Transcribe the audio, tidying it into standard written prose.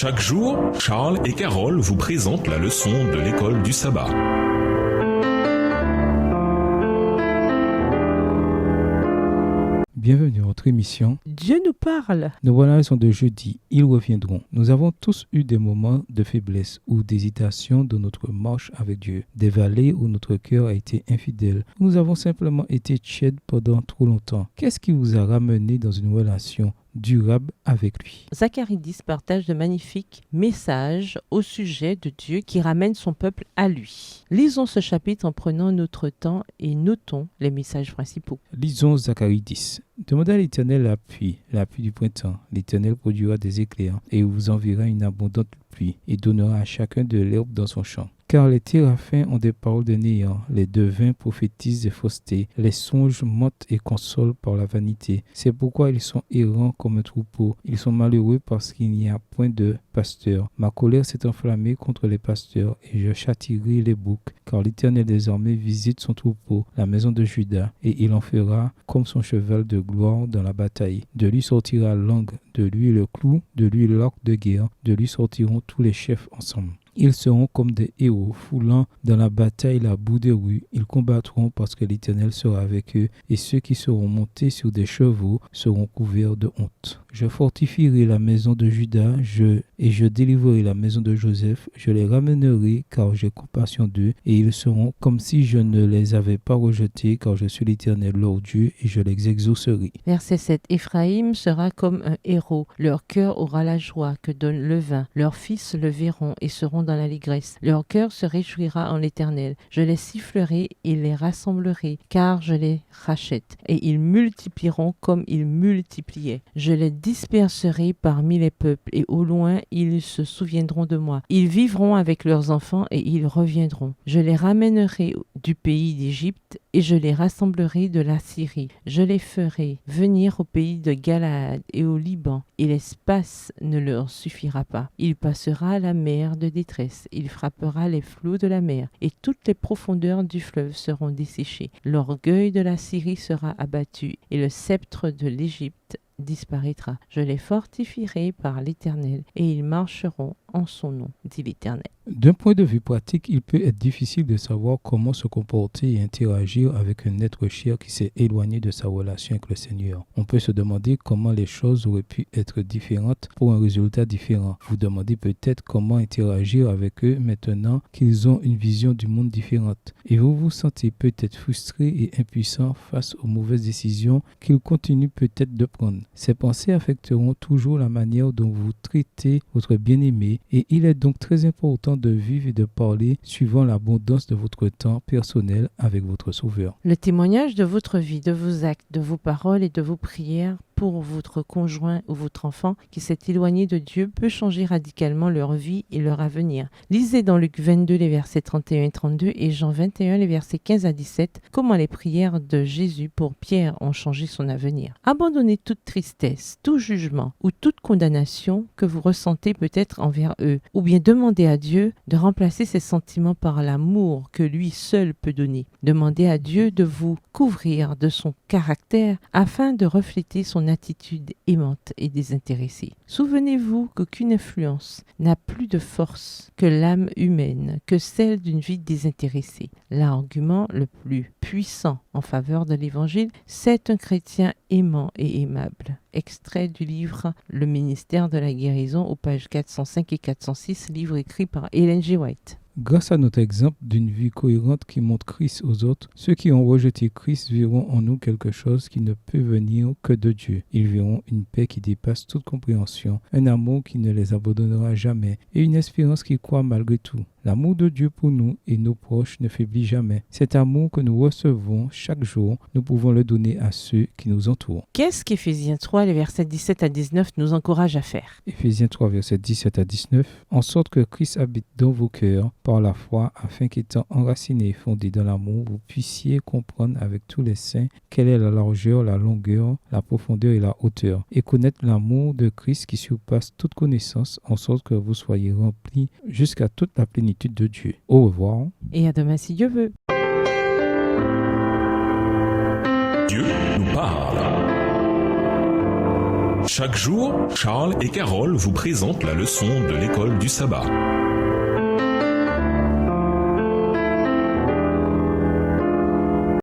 Chaque jour, Charles et Carole vous présentent la leçon de l'école du sabbat. Bienvenue à notre émission. Dieu nous parle. Nous voilà à la leçon de jeudi. Ils reviendront. Nous avons tous eu des moments de faiblesse ou d'hésitation dans notre marche avec Dieu. Des vallées où notre cœur a été infidèle. Où nous avons simplement été tièdes pendant trop longtemps. Qu'est-ce qui vous a ramené dans une relation durable avec lui? Zacharie 10 partage de magnifiques messages au sujet de Dieu qui ramène son peuple à lui. Lisons ce chapitre en prenant notre temps et notons les messages principaux. Lisons Zacharie 10. Demandez à l'Éternel la pluie du printemps. L'Éternel produira des éclairs et vous enverra une abondante pluie et donnera à chacun de l'herbe dans son champ. Car les téraphins ont des paroles de néant, les devins prophétisent des faussetés, les songes mentent et consolent par la vanité. C'est pourquoi ils sont errants comme un troupeau. Ils sont malheureux parce qu'il n'y a point de pasteur. Ma colère s'est enflammée contre les pasteurs et je châtierai les boucs. Car l'Éternel désormais visite son troupeau, la maison de Juda, et il en fera comme son cheval de gloire dans la bataille. De lui sortira l'angle, de lui le clou, de lui l'arc de guerre, de lui sortiront tous les chefs ensemble. Ils seront comme des héros, foulant dans la bataille la boue des rues. Ils combattront parce que l'Éternel sera avec eux, et ceux qui seront montés sur des chevaux seront couverts de honte. Je fortifierai la maison de Juda, et je délivrerai la maison de Joseph. Je les ramènerai, car j'ai compassion d'eux, et ils seront comme si je ne les avais pas rejetés, car je suis l'Éternel leur Dieu, et je les exaucerai. Verset 7. Éphraïm sera comme un héros. Leur cœur aura la joie que donne le vin. Leurs fils le verront et seront dans l'allégresse. Leur cœur se réjouira en l'Éternel. Je les sifflerai et les rassemblerai, car je les rachète, et ils multiplieront comme ils multipliaient. Je les disperserai parmi les peuples, et au loin ils se souviendront de moi. Ils vivront avec leurs enfants, et ils reviendront. Je les ramènerai du pays d'Égypte, et je les rassemblerai de la Syrie. Je les ferai venir au pays de Galaad et au Liban, et l'espace ne leur suffira pas. Il passera la mer de détresse, il frappera les flots de la mer, et toutes les profondeurs du fleuve seront desséchées. L'orgueil de la Syrie sera abattu, et le sceptre de l'Égypte disparaîtra. Je les fortifierai par l'Éternel, et ils marcheront en son nom, dit l'Éternel. D'un point de vue pratique, il peut être difficile de savoir comment se comporter et interagir avec un être cher qui s'est éloigné de sa relation avec le Seigneur. On peut se demander comment les choses auraient pu être différentes pour un résultat différent. Vous demandez peut-être comment interagir avec eux maintenant qu'ils ont une vision du monde différente. Et vous vous sentez peut-être frustré et impuissant face aux mauvaises décisions qu'ils continuent peut-être de prendre. Ces pensées affecteront toujours la manière dont vous traitez votre bien-aimé, et il est donc très important de vivre et de parler suivant l'abondance de votre temps personnel avec votre Sauveur. Le témoignage de votre vie, de vos actes, de vos paroles et de vos prières pour votre conjoint ou votre enfant qui s'est éloigné de Dieu peut changer radicalement leur vie et leur avenir. Lisez dans Luc 22 les versets 31 et 32 et Jean 21 les versets 15 à 17 comment les prières de Jésus pour Pierre ont changé son avenir. Abandonnez toute tristesse, tout jugement ou toute condamnation que vous ressentez peut-être envers eux, ou bien demandez à Dieu de remplacer ces sentiments par l'amour que lui seul peut donner. Demandez à Dieu de vous couvrir de son caractère afin de refléter son attitude aimante et désintéressée. Souvenez-vous qu'aucune influence n'a plus de force que l'âme humaine, que celle d'une vie désintéressée. L'argument le plus puissant en faveur de l'Évangile, c'est un chrétien aimant et aimable. Extrait du livre Le ministère de la guérison aux pages 405 et 406, livre écrit par Ellen G. White. Grâce à notre exemple d'une vie cohérente qui montre Christ aux autres, ceux qui ont rejeté Christ verront en nous quelque chose qui ne peut venir que de Dieu. Ils verront une paix qui dépasse toute compréhension, un amour qui ne les abandonnera jamais et une espérance qui croit malgré tout. L'amour de Dieu pour nous et nos proches ne faiblit jamais. Cet amour que nous recevons chaque jour, nous pouvons le donner à ceux qui nous entourent. Qu'est-ce qu'Éphésiens 3, les versets 17 à 19 nous encourage à faire? Éphésiens 3, versets 17 à 19. En sorte que Christ habite dans vos cœurs par la foi, afin qu'étant enracinés et fondés dans l'amour, vous puissiez comprendre avec tous les saints quelle est la largeur, la longueur, la profondeur et la hauteur, et connaître l'amour de Christ qui surpasse toute connaissance, en sorte que vous soyez remplis jusqu'à toute la plénitude de Dieu. Au revoir. Et à demain si Dieu veut. Dieu nous parle. Chaque jour, Charles et Carole vous présentent la leçon de l'école du sabbat.